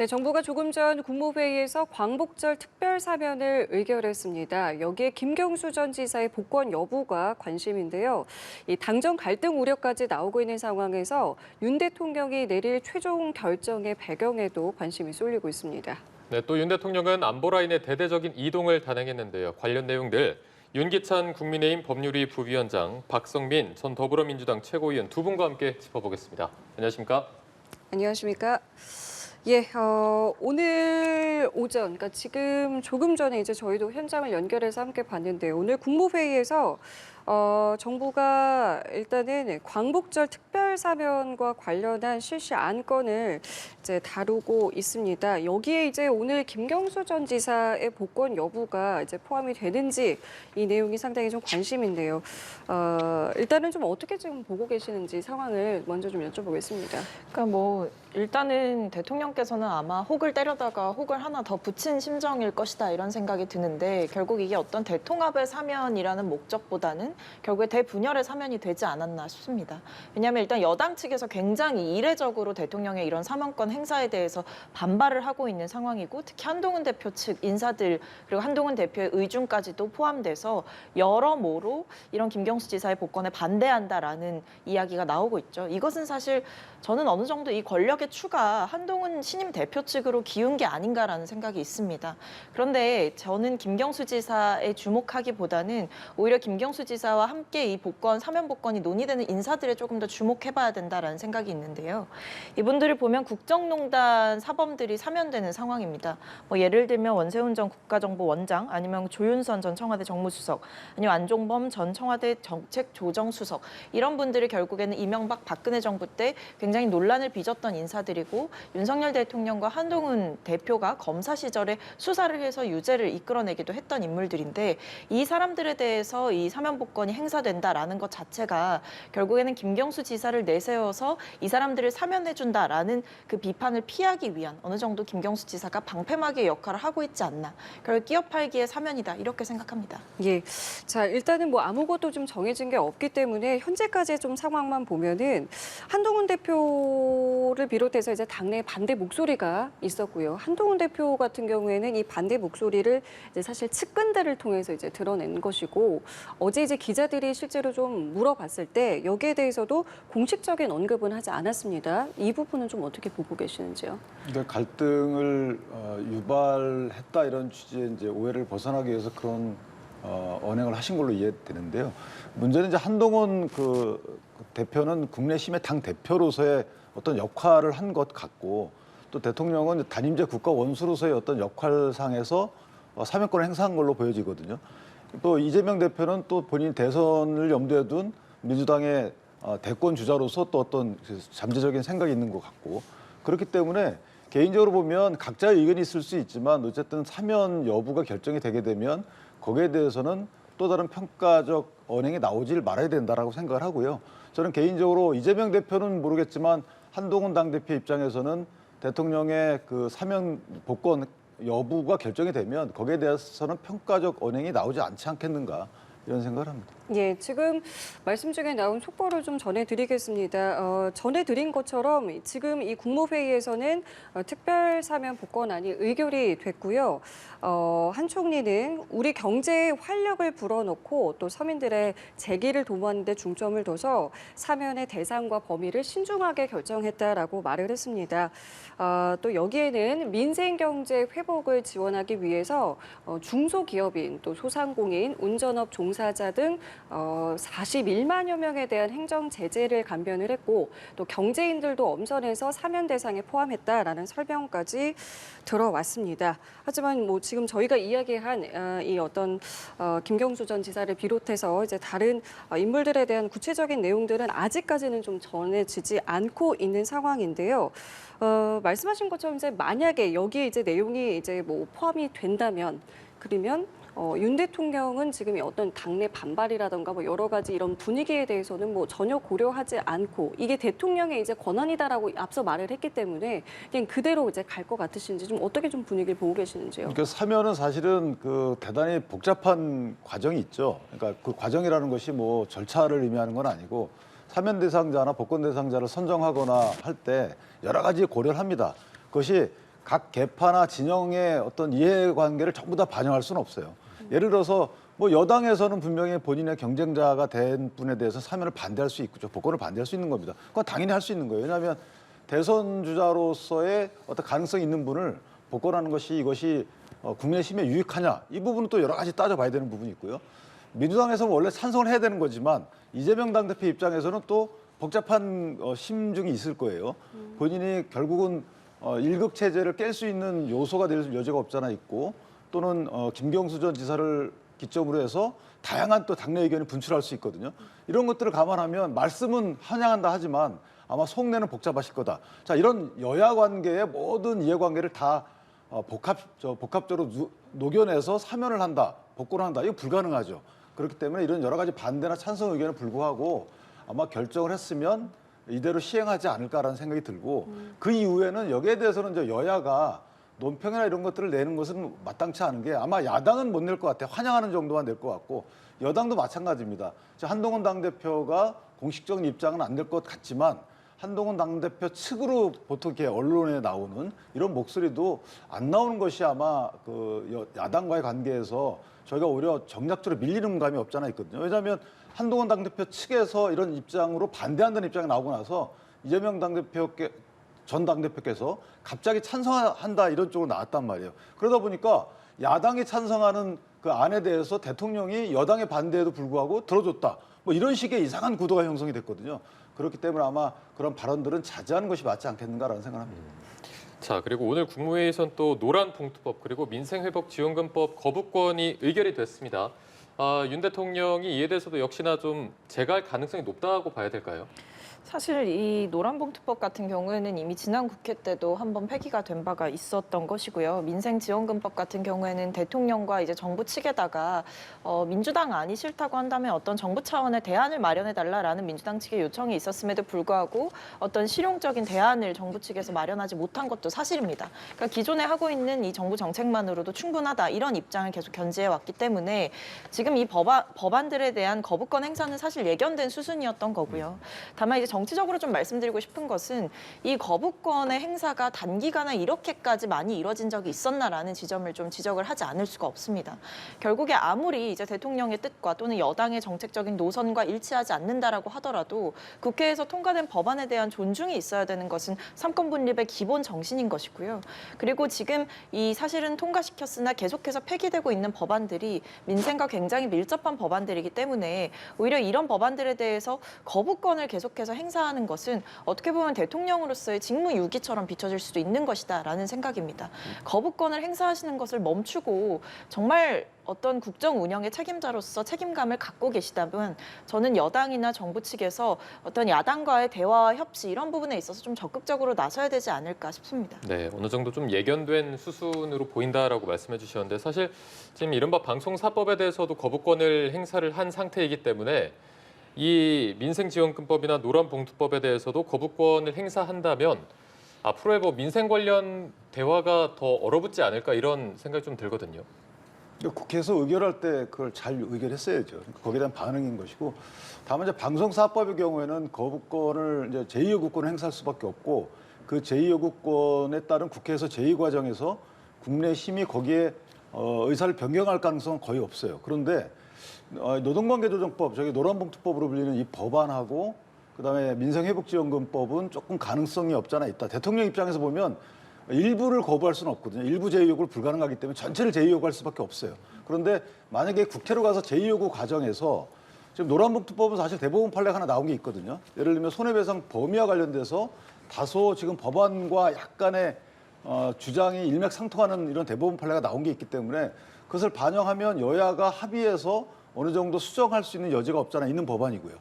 네, 정부가 조금 전 국무회의에서 광복절 특별 사면을 의결했습니다. 여기에 김경수 전 지사의 복권 여부가 관심인데요. 이 당정 갈등 우려까지 나오고 있는 상황에서 윤 대통령이 내릴 최종 결정의 배경에도 관심이 쏠리고 있습니다. 네, 또 윤 대통령은 안보 라인의 대대적인 이동을 단행했는데요. 관련 내용들 윤기찬 국민의힘 법률위 부위원장, 박성민 전 더불어민주당 최고위원 두 분과 함께 짚어보겠습니다. 안녕하십니까? 안녕하십니까? 예, 오늘 오전, 그러니까 지금 조금 전에 이제 저희도 현장을 연결해서 함께 봤는데요. 오늘 국무회의에서 정부가 일단은 광복절 특별 사면과 관련한 실시 안건을 이제 다루고 있습니다. 여기에 이제 오늘 김경수 전 지사의 복권 여부가 이제 포함이 되는지 이 내용이 상당히 좀 관심인데요. 일단은 좀 어떻게 지금 보고 계시는지 상황을 먼저 좀 여쭤보겠습니다. 그러니까 일단은 대통령께서는 아마 혹을 때려다가 혹을 하나 더 붙인 심정일 것이다 이런 생각이 드는데 결국 이게 어떤 대통합의 사면이라는 목적보다는 결국에 대분열의 사면이 되지 않았나 싶습니다. 왜냐하면 일단 여당 측에서 굉장히 이례적으로 대통령의 이런 사면권 행사에 대해서 반발을 하고 있는 상황이고 특히 한동훈 대표 측 인사들 그리고 한동훈 대표의 의중까지도 포함돼서 여러모로 이런 김경수 지사의 복권에 반대한다라는 이야기가 나오고 있죠. 이것은 사실 저는 어느 정도 이 권력의 추가 한동훈 신임 대표 측으로 기운 게 아닌가라는 생각이 있습니다. 그런데 저는 김경수 지사에 주목하기보다는 오히려 김경수 지사와 함께 이 복권, 사면 복권이 논의되는 인사들에 조금 더 주목해봐야 된다라는 생각이 있는데요. 이분들을 보면 국정농단 사범들이 사면되는 상황입니다. 예를 들면 원세훈 전 국가정보원장, 아니면 조윤선 전 청와대 정무수석, 아니면 안종범 전 청와대 정책조정수석 이런 분들이 결국에는 이명박 박근혜 정부 때 굉장히 논란을 빚었던 인사들이고 윤석열 대통령과 한동훈 대표가 검사 시절에 수사를 해서 유죄를 이끌어내기도 했던 인물들인데 이 사람들에 대해서 이 사면 복권이 행사된다라는 것 자체가 결국에는 김경수 지사를 내세워서 이 사람들을 사면해준다라는 그 비판을 피하기 위한 어느 정도 김경수 지사가 방패막이의 역할을 하고 있지 않나. 결국 끼어 팔기의 사면이다 이렇게 생각합니다. 예, 자 일단은 뭐 아무것도 좀 정해진 게 없기 때문에 현재까지 좀 상황만 보면은 한동훈 대표를 비롯해서 이제 당내 반대 목소리가 있었고요. 한동훈 대표 같은 경우에는 이 반대 목소리를 이제 사실 측근들을 통해서 이제 드러낸 것이고 어제 이제 기자들이 실제로 좀 물어봤을 때 여기에 대해서도 공식적인 언급은 하지 않았습니다. 이 부분은 좀 어떻게 보고 계시는지요? 근데 갈등을 유발했다 이런 취지의 이제 오해를 벗어나기 위해서 그런 언행을 하신 걸로 이해되는데요. 문제는 이제 한동훈 그 대표는 국내심의 당 대표로서의 어떤 역할을 한 것 같고 또 대통령은 단임제 국가 원수로서의 어떤 역할상에서 사면권을 행사한 걸로 보여지거든요. 또 이재명 대표는 또 본인 대선을 염두에 둔 민주당의 대권 주자로서 또 어떤 잠재적인 생각이 있는 것 같고 그렇기 때문에 개인적으로 보면 각자의 의견이 있을 수 있지만 어쨌든 사면 여부가 결정이 되게 되면 거기에 대해서는 또 다른 평가적 언행이 나오질 말아야 된다라고 생각을 하고요. 저는 개인적으로 이재명 대표는 모르겠지만 한동훈 당대표 입장에서는 대통령의 그 사면 복권 여부가 결정이 되면 거기에 대해서는 평가적 언행이 나오지 않지 않겠는가 이런 생각을 합니다. 예, 지금 말씀 중에 나온 속보를 좀 전해드리겠습니다. 전해드린 것처럼 지금 이 국무회의에서는 특별 사면 복권안이 의결이 됐고요. 한 총리는 우리 경제에 활력을 불어넣고 또 서민들의 재기를 도모하는 데 중점을 둬서 사면의 대상과 범위를 신중하게 결정했다라고 말을 했습니다. 또 여기에는 민생 경제 회복을 지원하기 위해서 중소기업인 또 소상공인, 운전업 종사자 등 41만여 명에 대한 행정 제재를 감면을 했고 또 경제인들도 엄선해서 사면 대상에 포함했다라는 설명까지 들어왔습니다. 하지만 뭐 지금 저희가 이야기한 이 어떤 김경수 전 지사를 비롯해서 이제 다른 인물들에 대한 구체적인 내용들은 아직까지는 좀 전해지지 않고 있는 상황인데요. 말씀하신 것처럼 이제 만약에 여기에 이제 내용이 이제 뭐 포함이 된다면 그러면 윤 대통령은 지금 어떤 당내 반발이라던가 뭐 여러 가지 이런 분위기에 대해서는 뭐 전혀 고려하지 않고 이게 대통령의 이제 권한이다라고 앞서 말을 했기 때문에 그냥 그대로 이제 갈 것 같으신지 좀 어떻게 좀 분위기를 보고 계시는지요? 그러니까 사면은 사실은 그 대단히 복잡한 과정이 있죠. 그러니까 그 과정이라는 것이 뭐 절차를 의미하는 건 아니고 사면 대상자나 복권 대상자를 선정하거나 할 때 여러 가지 고려를 합니다. 그것이 각 계파나 진영의 어떤 이해관계를 전부 다 반영할 수는 없어요. 예를 들어서 뭐 여당에서는 분명히 본인의 경쟁자가 된 분에 대해서 사면을 반대할 수 있고 복권을 반대할 수 있는 겁니다. 그건 당연히 할 수 있는 거예요. 왜냐하면 대선 주자로서의 어떤 가능성이 있는 분을 복권하는 것이 이것이 국민의 심에 유익하냐 이 부분은 또 여러 가지 따져봐야 되는 부분이 있고요. 민주당에서는 원래 찬성을 해야 되는 거지만 이재명 당대표 입장에서는 또 복잡한 심증이 있을 거예요. 본인이 결국은 일극 체제를 깰 수 있는 요소가 될 여지가 없잖아 있고 또는 김경수 전 지사를 기점으로 해서 다양한 또 당내 의견이 분출할 수 있거든요. 이런 것들을 감안하면 말씀은 환영한다 하지만 아마 속내는 복잡하실 거다. 자, 이런 여야 관계의 모든 이해관계를 다 복합적으로 녹여내서 사면을 한다, 복권을 한다. 이거 불가능하죠. 그렇기 때문에 이런 여러 가지 반대나 찬성 의견에 불구하고 아마 결정을 했으면 이대로 시행하지 않을까라는 생각이 들고 그 이후에는 여기에 대해서는 이제 여야가 논평이나 이런 것들을 내는 것은 마땅치 않은 게 아마 야당은 못 낼 것 같아요. 환영하는 정도만 낼 것 같고 여당도 마찬가지입니다. 한동훈 당대표가 공식적인 입장은 안 될 것 같지만 한동훈 당대표 측으로 보통 이렇게 언론에 나오는 이런 목소리도 안 나오는 것이 아마 그 야당과의 관계에서 저희가 오히려 정략적으로 밀리는 감이 없잖아 있거든요. 왜냐하면 한동훈 당대표 측에서 이런 입장으로 반대한다는 입장이 나오고 나서 이재명 전 당대표께서 갑자기 찬성한다 이런 쪽으로 나왔단 말이에요. 그러다 보니까 야당이 찬성하는 그 안에 대해서 대통령이 여당의 반대에도 불구하고 들어줬다. 뭐 이런 식의 이상한 구도가 형성이 됐거든요. 그렇기 때문에 아마 그런 발언들은 자제하는 것이 맞지 않겠는가라는 생각을 합니다. 자, 그리고 오늘 국무회의에선 또 노란봉투법 그리고 민생회복지원금법 거부권이 의결이 됐습니다. 윤 대통령이 이에 대해서도 역시나 좀 제거할 가능성이 높다고 봐야 될까요? 사실 이 노란봉투법 같은 경우에는 이미 지난 국회 때도 한번 폐기가 된 바가 있었던 것이고요. 민생지원금법 같은 경우에는 대통령과 이제 정부 측에다가 민주당 안이 싫다고 한다면 어떤 정부 차원의 대안을 마련해달라라는 민주당 측의 요청이 있었음에도 불구하고 어떤 실용적인 대안을 정부 측에서 마련하지 못한 것도 사실입니다. 그러니까 기존에 하고 있는 이 정부 정책만으로도 충분하다 이런 입장을 계속 견지해 왔기 때문에 지금 이 법안들에 대한 거부권 행사는 사실 예견된 수순이었던 거고요. 다만 이제 정치적으로 좀 말씀드리고 싶은 것은 이 거부권의 행사가 단기간에 이렇게까지 많이 이뤄진 적이 있었나라는 지점을 좀 지적을 하지 않을 수가 없습니다. 결국에 아무리 이제 대통령의 뜻과 또는 여당의 정책적인 노선과 일치하지 않는다라고 하더라도 국회에서 통과된 법안에 대한 존중이 있어야 되는 것은 삼권 분립의 기본 정신인 것이고요. 그리고 지금 이 사실은 통과시켰으나 계속해서 폐기되고 있는 법안들이 민생과 굉장히 밀접한 법안들이기 때문에 오히려 이런 법안들에 대해서 거부권을 계속해서 행사하는 것은 어떻게 보면 대통령으로서의 직무유기처럼 비춰질 수도 있는 것이다라는 생각입니다. 거부권을 행사하시는 것을 멈추고 정말 어떤 국정 운영의 책임자로서 책임감을 갖고 계시다면 저는 여당이나 정부 측에서 어떤 야당과의 대화와 협치 이런 부분에 있어서 좀 적극적으로 나서야 되지 않을까 싶습니다. 네, 어느 정도 좀 예견된 수순으로 보인다라고 말씀해 주셨는데 사실 지금 이른바 방송사법에 대해서도 거부권을 행사를 한 상태이기 때문에 이 민생지원금법이나 노란봉투법에 대해서도 거부권을 행사한다면 앞으로의 뭐 민생 관련 대화가 더 얼어붙지 않을까 이런 생각이 좀 들거든요. 국회에서 의결할 때 그걸 잘 의결했어야죠. 거기에 대한 반응인 것이고 다만 이제 방송사법의 경우에는 거부권을 이제 제2요구권을 행사할 수밖에 없고 그 제2요구권에 따른 국회에서 제2과정에서 국민의힘이 거기에 의사를 변경할 가능성은 거의 없어요. 그런데 노동관계조정법, 저기 노란봉투법으로 불리는 이 법안하고 그다음에 민생회복지원금법은 조금 가능성이 없잖아 있다. 대통령 입장에서 보면 일부를 거부할 수는 없거든요. 일부 제2요구를 불가능하기 때문에 전체를 제2요구할 수밖에 없어요. 그런데 만약에 국회로 가서 제2요구 과정에서 지금 노란봉투법은 사실 대법원 판례가 하나 나온 게 있거든요. 예를 들면 손해배상 범위와 관련돼서 다소 지금 법안과 약간의 주장이 일맥상통하는 이런 대법원 판례가 나온 게 있기 때문에 그것을 반영하면 여야가 합의해서 어느 정도 수정할 수 있는 여지가 없잖아 있는 법안이고요.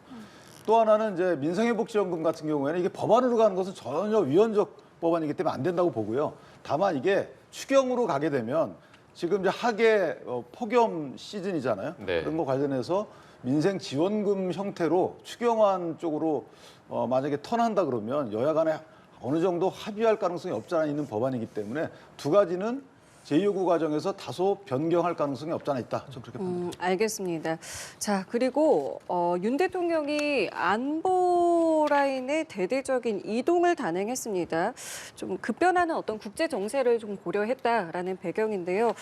또 하나는 이제 민생회복지원금 같은 경우에는 이게 법안으로 가는 것은 전혀 위헌적 법안이기 때문에 안 된다고 보고요. 다만 이게 추경으로 가게 되면 지금 이제 하계 폭염 시즌이잖아요. 네. 그런 거 관련해서 민생지원금 형태로 추경안 쪽으로 만약에 턴한다 그러면 여야 간에 어느 정도 합의할 가능성이 없지 않아 있는 법안이기 때문에 두 가지는 제2요구 과정에서 다소 변경할 가능성이 없지 않아 있다. 좀 그렇게 봅니다. 알겠습니다. 자, 그리고 윤 대통령이 안보를 안보라인의 대대적인 이동을 단행했습니다. 좀 급변하는 어떤 국제 정세를 좀 고려했다라는 배경인데요.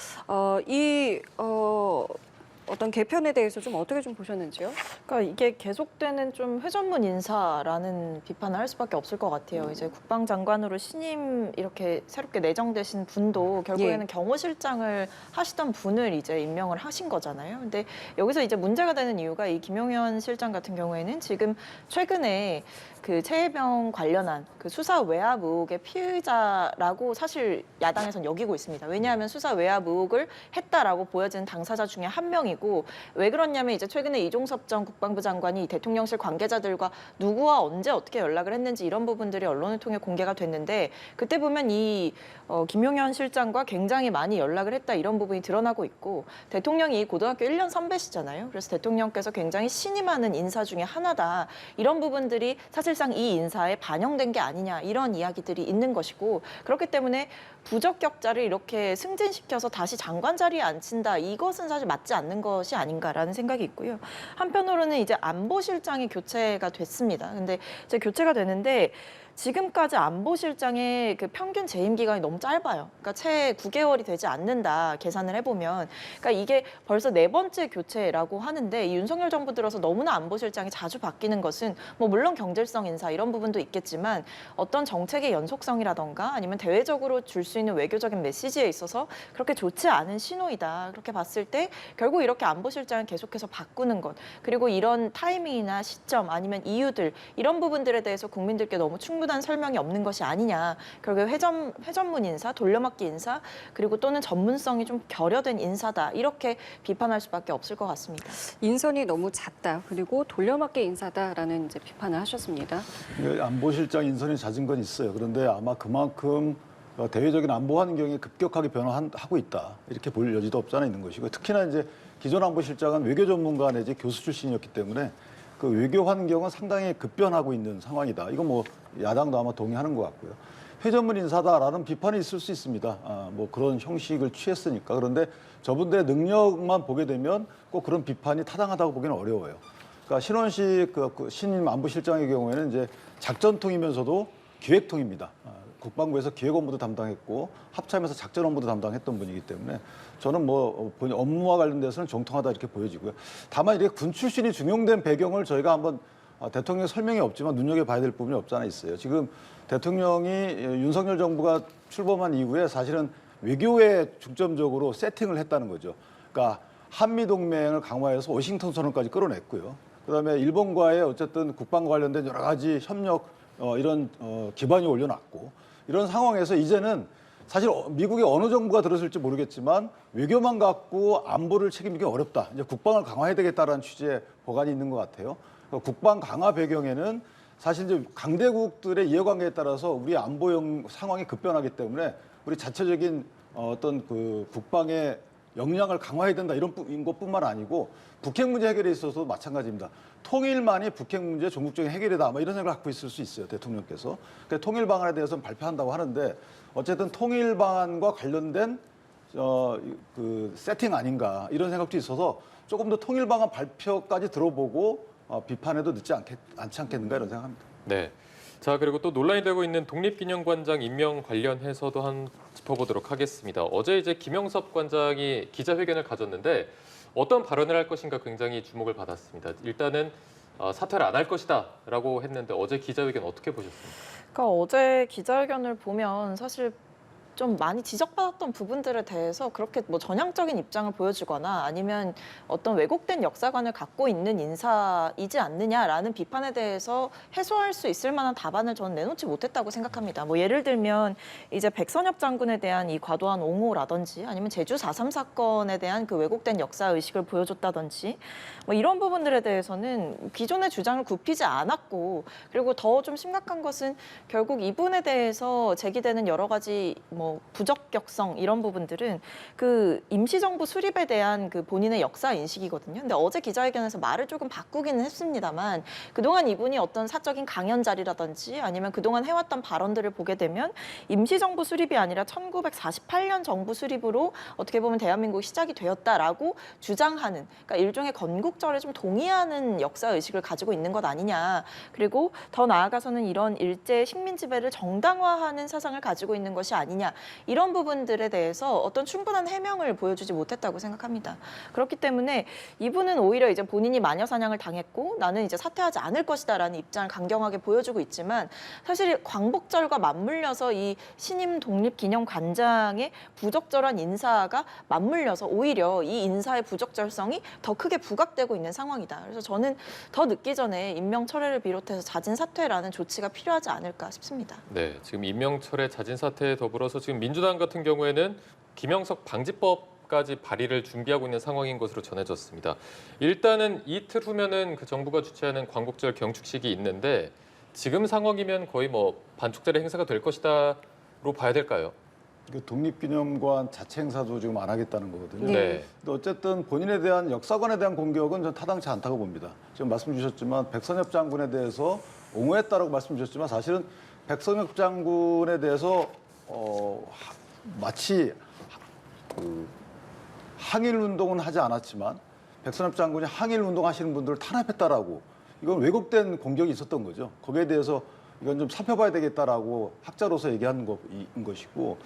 어떤 개편에 대해서 좀 어떻게 좀 보셨는지요? 그러니까 이게 계속되는 좀 회전문 인사라는 비판을 할 수밖에 없을 것 같아요. 이제 국방장관으로 신임 이렇게 새롭게 내정되신 분도 결국에는 경호실장을 하시던 분을 이제 임명을 하신 거잖아요. 근데 여기서 이제 문제가 되는 이유가 이 김용현 실장 같은 경우에는 지금 최근에 그 최혜병 관련한 그 수사 외압 의혹의 피의자라고 사실 야당에선 여기고 있습니다. 왜냐하면 수사 외압 의혹을 했다라고 보여지는 당사자 중에 한 명이고, 왜 그러냐면 이제 최근에 이종섭 전 국방부 장관이 대통령실 관계자들과 누구와 언제 어떻게 연락을 했는지 이런 부분들이 언론을 통해 공개가 됐는데, 그때 보면 이 김용현 실장과 굉장히 많이 연락을 했다 이런 부분이 드러나고 있고, 대통령이 고등학교 1년 선배시잖아요. 그래서 대통령께서 굉장히 신임하는 인사 중에 하나다. 이런 부분들이 사실상 이 인사에 반영된 게 아니냐 이런 이야기들이 있는 것이고, 그렇기 때문에 부적격자를 이렇게 승진시켜서 다시 장관 자리에 앉힌다, 이것은 사실 맞지 않는 것이 아닌가라는 생각이 있고요. 한편으로는 이제 안보실장이 교체가 됐습니다. 근데 이제 교체가 되는데 지금까지 안보실장의 그 평균 재임 기간이 너무 짧아요. 그러니까 채 9개월이 되지 않는다 계산을 해보면, 그러니까 이게 벌써 4번째 교체라고 하는데, 이 윤석열 정부 들어서 너무나 안보실장이 자주 바뀌는 것은 뭐 물론 경질성 인사 이런 부분도 있겠지만 어떤 정책의 연속성이라던가 아니면 대외적으로 줄 수 있는 외교적인 메시지에 있어서 그렇게 좋지 않은 신호이다. 그렇게 봤을 때 결국 이렇게 안보실장을 계속해서 바꾸는 것, 그리고 이런 타이밍이나 시점 아니면 이유들 이런 부분들에 대해서 국민들께 너무 충분한 설명이 없는 것이 아니냐. 결국 회전문 인사, 돌려막기 인사, 그리고 또는 전문성이 좀 결여된 인사다. 이렇게 비판할 수밖에 없을 것 같습니다. 인선이 너무 잦다. 그리고 돌려막기 인사다라는 이제 비판을 하셨습니다. 안보실장 인선이 잦은 건 있어요. 그런데 아마 그만큼 대외적인 안보 환경이 급격하게 변화하고 있다. 이렇게 볼 여지도 없지 않아 있는 것이고, 특히나 이제 기존 안보실장은 외교 전문가 내지 교수 출신이었기 때문에 그 외교 환경은 상당히 급변하고 있는 상황이다. 이건 뭐 야당도 아마 동의하는 것 같고요. 회전문 인사다라는 비판이 있을 수 있습니다. 뭐 그런 형식을 취했으니까. 그런데 저분들의 능력만 보게 되면 꼭 그런 비판이 타당하다고 보기는 어려워요. 그러니까 신원식 그 신임 안보실장의 경우에는 이제 작전통이면서도 기획통입니다. 국방부에서 기획 업무도 담당했고 합참에서 작전 업무도 담당했던 분이기 때문에 저는 뭐 업무와 관련돼서는 정통하다 이렇게 보여지고요. 다만 이렇게 군 출신이 중용된 배경을 저희가 한번 대통령 설명이 없지만 눈여겨봐야 될 부분이 없지 않아 있어요. 지금 대통령이 윤석열 정부가 출범한 이후에 사실은 외교에 중점적으로 세팅을 했다는 거죠. 그러니까 한미동맹을 강화해서 워싱턴 선언까지 끌어냈고요. 그다음에 일본과의 어쨌든 국방과 관련된 여러 가지 협력 이런 기반이 올려놨고, 이런 상황에서 이제는 사실 미국의 어느 정부가 들었을지 모르겠지만 외교만 갖고 안보를 책임지기 어렵다. 이제 국방을 강화해야 되겠다라는 취지의 보관이 있는 것 같아요. 국방 강화 배경에는 사실 이제 강대국들의 이해관계에 따라서 우리 안보 상황이 급변하기 때문에 우리 자체적인 어떤 그 국방의 역량을 강화해야 된다 이런 것뿐만 아니고 북핵 문제 해결에 있어서도 마찬가지입니다. 통일만이 북핵 문제 종국적인 해결이다, 아마 이런 생각을 갖고 있을 수 있어요, 대통령께서. 그러니까 통일 방안에 대해서는 발표한다고 하는데 어쨌든 통일 방안과 관련된 그 세팅 아닌가 이런 생각도 있어서 조금 더 통일 방안 발표까지 들어보고 비판해도 늦지 않지 않겠는가 이런 생각합니다. 네. 자, 그리고 또 논란이 되고 있는 독립기념관장 임명 관련해서도 짚어보도록 하겠습니다. 어제 이제 김영섭 관장이 기자회견을 가졌는데 어떤 발언을 할 것인가 굉장히 주목을 받았습니다. 일단은 사퇴를 안 할 것이다라고 했는데 어제 기자회견 어떻게 보셨습니까? 그러니까 어제 기자회견을 보면 사실 좀 많이 지적받았던 부분들에 대해서 그렇게 뭐 전향적인 입장을 보여주거나 아니면 어떤 왜곡된 역사관을 갖고 있는 인사이지 않느냐라는 비판에 대해서 해소할 수 있을 만한 답안을 저는 내놓지 못했다고 생각합니다. 뭐 예를 들면 이제 백선엽 장군에 대한 이 과도한 옹호라든지 아니면 제주 4.3 사건에 대한 그 왜곡된 역사 의식을 보여줬다든지 뭐 이런 부분들에 대해서는 기존의 주장을 굽히지 않았고, 그리고 더 좀 심각한 것은 결국 이분에 대해서 제기되는 여러 가지 뭐 뭐 부적격성 이런 부분들은 그 임시정부 수립에 대한 그 본인의 역사 인식이거든요. 근데 어제 기자회견에서 말을 조금 바꾸기는 했습니다만 그동안 이분이 어떤 사적인 강연 자리라든지 아니면 그동안 해왔던 발언들을 보게 되면 임시정부 수립이 아니라 1948년 정부 수립으로 어떻게 보면 대한민국이 시작이 되었다라고 주장하는, 그러니까 일종의 건국절에 좀 동의하는 역사 의식을 가지고 있는 것 아니냐. 그리고 더 나아가서는 이런 일제 식민 지배를 정당화하는 사상을 가지고 있는 것이 아니냐. 이런 부분들에 대해서 어떤 충분한 해명을 보여주지 못했다고 생각합니다. 그렇기 때문에 이분은 오히려 이제 본인이 마녀 사냥을 당했고 나는 이제 사퇴하지 않을 것이다라는 입장을 강경하게 보여주고 있지만 사실 광복절과 맞물려서 이 신임 독립기념관장의 부적절한 인사가 맞물려서 오히려 이 인사의 부적절성이 더 크게 부각되고 있는 상황이다. 그래서 저는 더 늦기 전에 임명 철회를 비롯해서 자진 사퇴라는 조치가 필요하지 않을까 싶습니다. 네, 지금 임명철의 자진 사퇴에 더불어서 지금 민주당 같은 경우에는 김영석 방지법까지 발의를 준비하고 있는 상황인 것으로 전해졌습니다. 일단은 이틀 후면은 그 정부가 주최하는 광복절 경축식이 있는데 지금 상황이면 거의 뭐 반축절의 행사가 될 것이다로 봐야 될까요? 그 독립기념관 자체 행사도 지금 안 하겠다는 거거든요. 네. 근데 어쨌든 본인에 대한 역사관에 대한 공격은 전 타당치 않다고 봅니다. 지금 말씀 주셨지만 백선엽 장군에 대해서 옹호했다라고 말씀 주셨지만 사실은 백선엽 장군에 대해서 마치 그 항일 운동은 하지 않았지만 백선엽 장군이 항일 운동하시는 분들을 탄압했다라고 이건 왜곡된 공격이 있었던 거죠. 거기에 대해서 이건 좀 살펴봐야 되겠다라고 학자로서 얘기한 것이고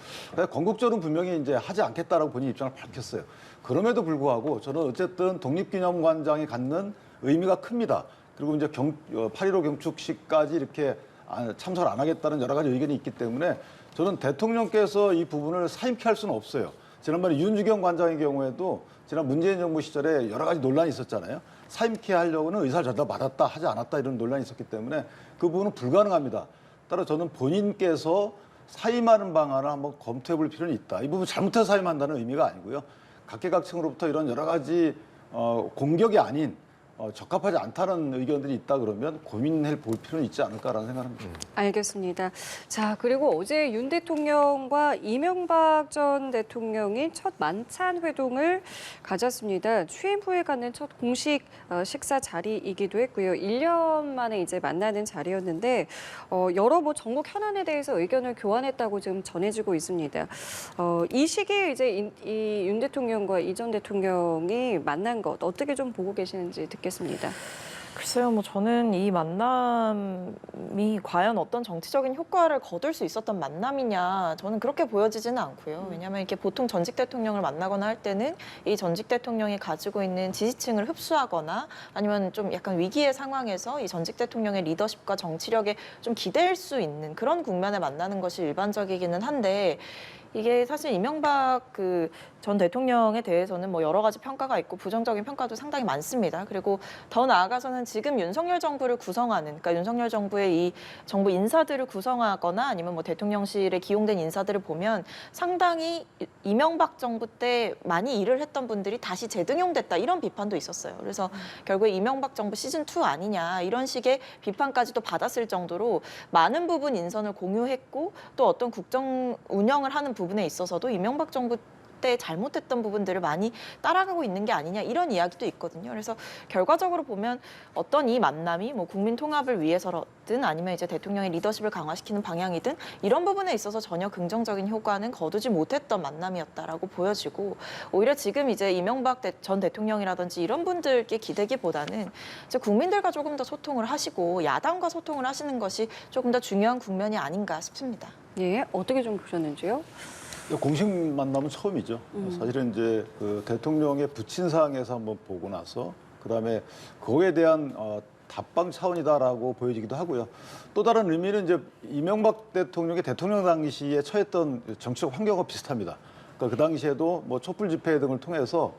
건국절은 분명히 이제 하지 않겠다라고 본인 입장을 밝혔어요. 그럼에도 불구하고 저는 어쨌든 독립기념관장이 갖는 의미가 큽니다. 그리고 이제 8.15 경축식까지 이렇게 참석을 안 하겠다는 여러 가지 의견이 있기 때문에 저는 대통령께서 이 부분을 사임케 할 수는 없어요. 지난번에 윤주경 관장의 경우에도 지난 문재인 정부 시절에 여러 가지 논란이 있었잖아요. 사임케 하려고는 의사를 전달 받았다 하지 않았다 이런 논란이 있었기 때문에 그 부분은 불가능합니다. 따라 저는 본인께서 사임하는 방안을 한번 검토해 볼 필요는 있다. 이 부분 잘못해서 사임한다는 의미가 아니고요. 각계각층으로부터 이런 여러 가지 공격이 아닌 적합하지 않다는 의견들이 있다 그러면 고민해 볼 필요는 있지 않을까라는 생각합니다. 알겠습니다. 자, 그리고 어제 윤 대통령과 이명박 전 대통령이 첫 만찬 회동을 가졌습니다. 취임 후에 갖는 첫 공식 식사 자리이기도 했고요. 1년 만에 이제 만나는 자리였는데 여러 뭐 정국 현안에 대해서 의견을 교환했다고 지금 전해지고 있습니다. 이 시기에 이제 이 윤 대통령과 이 전 대통령이 만난 것 어떻게 좀 보고 계시는지 듣겠습니다. 글쎄요, 뭐 저는 이 만남이 과연 어떤 정치적인 효과를 거둘 수 있었던 만남이냐, 저는 그렇게 보여지지는 않고요. 왜냐하면 이렇게 보통 전직 대통령을 만나거나 할 때는 이 전직 대통령이 가지고 있는 지지층을 흡수하거나 아니면 좀 약간 위기의 상황에서 이 전직 대통령의 리더십과 정치력에 좀 기댈 수 있는 그런 국면에 만나는 것이 일반적이기는 한데 이게 사실 이명박 그 전 대통령에 대해서는 뭐 여러 가지 평가가 있고 부정적인 평가도 상당히 많습니다. 그리고 더 나아가서는 지금 윤석열 정부를 구성하는, 그러니까 윤석열 정부의 이 정부 인사들을 구성하거나 아니면 뭐 대통령실에 기용된 인사들을 보면 상당히 이명박 정부 때 많이 일을 했던 분들이 다시 재등용됐다 이런 비판도 있었어요. 그래서 결국에 이명박 정부 시즌2 아니냐 이런 식의 비판까지도 받았을 정도로 많은 부분 인선을 공유했고 또 어떤 국정 운영을 하는 부분에 있어서도 이명박 정부 때 잘못했던 부분들을 많이 따라가고 있는 게 아니냐 이런 이야기도 있거든요. 그래서 결과적으로 보면 어떤 이 만남이 뭐 국민 통합을 위해서든 아니면 이제 대통령의 리더십을 강화시키는 방향이든 이런 부분에 있어서 전혀 긍정적인 효과는 거두지 못했던 만남이었다라고 보여지고 오히려 지금 이제 이명박 전 대통령이라든지 이런 분들께 기대기보다는 이제 국민들과 조금 더 소통을 하시고 야당과 소통을 하시는 것이 조금 더 중요한 국면이 아닌가 싶습니다. 예, 어떻게 좀 보셨는지요? 공식 만남은 처음이죠. 사실은 이제 그 대통령의 부친 사항에서 한번 보고 나서 그다음에 그거에 대한 답방 차원이다라고 보여지기도 하고요. 또 다른 의미는 이제 이명박 대통령의 대통령 당시에 처했던 정치적 환경과 비슷합니다. 그러니까 그 당시에도 뭐 촛불 집회 등을 통해서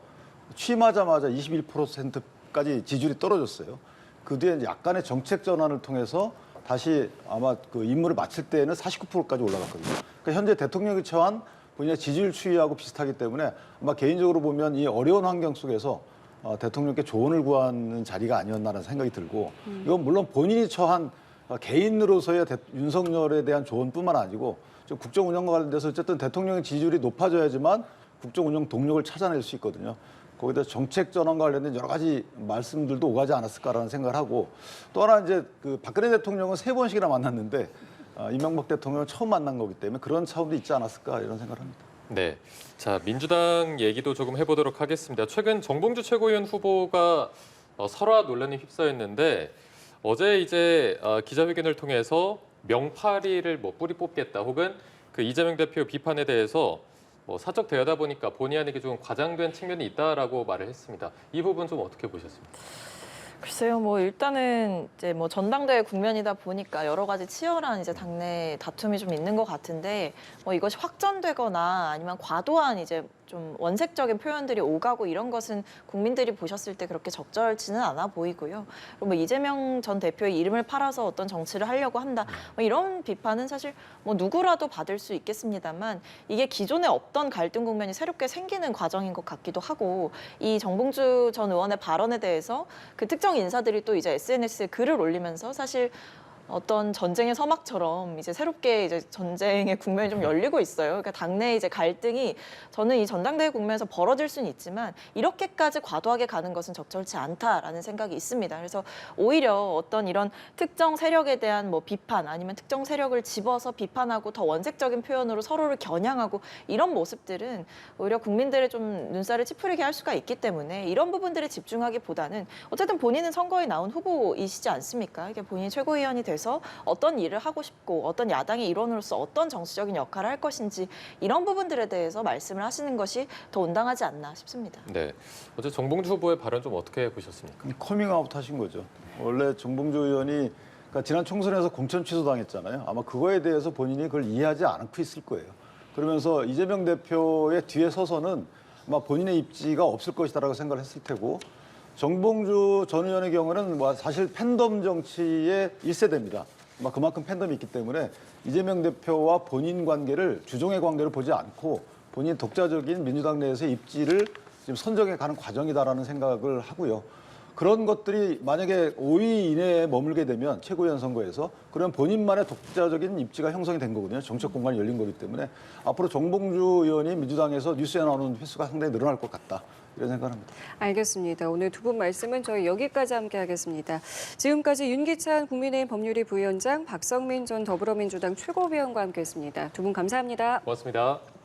취임하자마자 21%까지 지지율이 떨어졌어요. 그 뒤에 약간의 정책 전환을 통해서 다시 아마 그 임무를 마칠 때에는 49%까지 올라갔거든요. 그러니까 현재 대통령이 처한 본인의 지지율 추이하고 비슷하기 때문에 아마 개인적으로 보면 이 어려운 환경 속에서 대통령께 조언을 구하는 자리가 아니었나라는 생각이 들고 이건 물론 본인이 처한 개인으로서의 윤석열에 대한 조언뿐만 아니고 국정 운영과 관련돼서 어쨌든 대통령의 지지율이 높아져야지만 국정 운영 동력을 찾아낼 수 있거든요. 거기다 정책 전환과 관련된 여러 가지 말씀들도 오가지 않았을까라는 생각을 하고 또 하나 이제 그 박근혜 대통령은 3번씩이나 만났는데 이명박 대통령은 처음 만난 거기 때문에 그런 차원도 있지 않았을까 이런 생각을 합니다. 네. 자, 민주당 얘기도 조금 해보도록 하겠습니다. 최근 정봉주 최고위원 후보가 설화 논란에 휩싸였는데 어제 이제 기자회견을 통해서 명파리를 뭐 뿌리 뽑겠다 혹은 그 이재명 대표 비판에 대해서 사적 대화다 보니까 본의 아니게 좀 과장된 측면이 있다라고 말을 했습니다. 이 부분 좀 어떻게 보셨습니까? 글쎄요, 뭐 일단은 이제 뭐 전당대회 국면이다 보니까 여러 가지 치열한 이제 당내 다툼이 좀 있는 것 같은데 뭐 이것이 확전되거나 아니면 과도한 이제 좀 원색적인 표현들이 오가고 이런 것은 국민들이 보셨을 때 그렇게 적절치는 않아 보이고요. 그리고 뭐 이재명 전 대표의 이름을 팔아서 어떤 정치를 하려고 한다. 뭐 이런 비판은 사실 뭐 누구라도 받을 수 있겠습니다만 이게 기존에 없던 갈등 국면이 새롭게 생기는 과정인 것 같기도 하고 이 정봉주 전 의원의 발언에 대해서 그 특정 인사들이 또 이제 SNS에 글을 올리면서 사실 어떤 전쟁의 서막처럼 이제 새롭게 이제 전쟁의 국면이 좀 열리고 있어요. 그러니까 당내 이제 갈등이 저는 이 전당대회 국면에서 벌어질 수는 있지만 이렇게까지 과도하게 가는 것은 적절치 않다라는 생각이 있습니다. 그래서 오히려 어떤 이런 특정 세력에 대한 뭐 비판 아니면 특정 세력을 집어서 비판하고 더 원색적인 표현으로 서로를 겨냥하고 이런 모습들은 오히려 국민들의 좀 눈살을 찌푸리게 할 수가 있기 때문에 이런 부분들에 집중하기보다는 어쨌든 본인은 선거에 나온 후보이시지 않습니까? 이게 본인이 최고위원이 돼서 어떤 일을 하고 싶고 어떤 야당의 일원으로서 어떤 정치적인 역할을 할 것인지 이런 부분들에 대해서 말씀을 하시는 것이 더 온당하지 않나 싶습니다. 네. 어제 정봉주 후보의 발언 좀 어떻게 보셨습니까? 커밍아웃 하신 거죠. 원래 정봉주 의원이 그러니까 지난 총선에서 공천 취소당했잖아요. 아마 그거에 대해서 본인이 그걸 이해하지 않고 있을 거예요. 그러면서 이재명 대표의 뒤에 서서는 아마 본인의 입지가 없을 것이다라고 생각을 했을 테고 정봉주 전 의원의 경우는 뭐 사실 팬덤 정치의 1세대입니다. 그만큼 팬덤이 있기 때문에 이재명 대표와 본인 관계를 주종의 관계를 보지 않고 본인 독자적인 민주당 내에서의 입지를 지금 선정해 가는 과정이다라는 생각을 하고요. 그런 것들이 만약에 5위 이내에 머물게 되면 최고위원 선거에서 그러면 본인만의 독자적인 입지가 형성이 된 거거든요. 정책 공간이 열린 거기 때문에 앞으로 정봉주 의원이 민주당에서 뉴스에 나오는 횟수가 상당히 늘어날 것 같다. 이런 생각합니다. 알겠습니다. 오늘 두 분 말씀은 저희 여기까지 함께 하겠습니다. 지금까지 윤기찬 국민의힘 법률위 부위원장, 박성민 전 더불어민주당 최고위원과 함께했습니다. 두 분 감사합니다. 고맙습니다.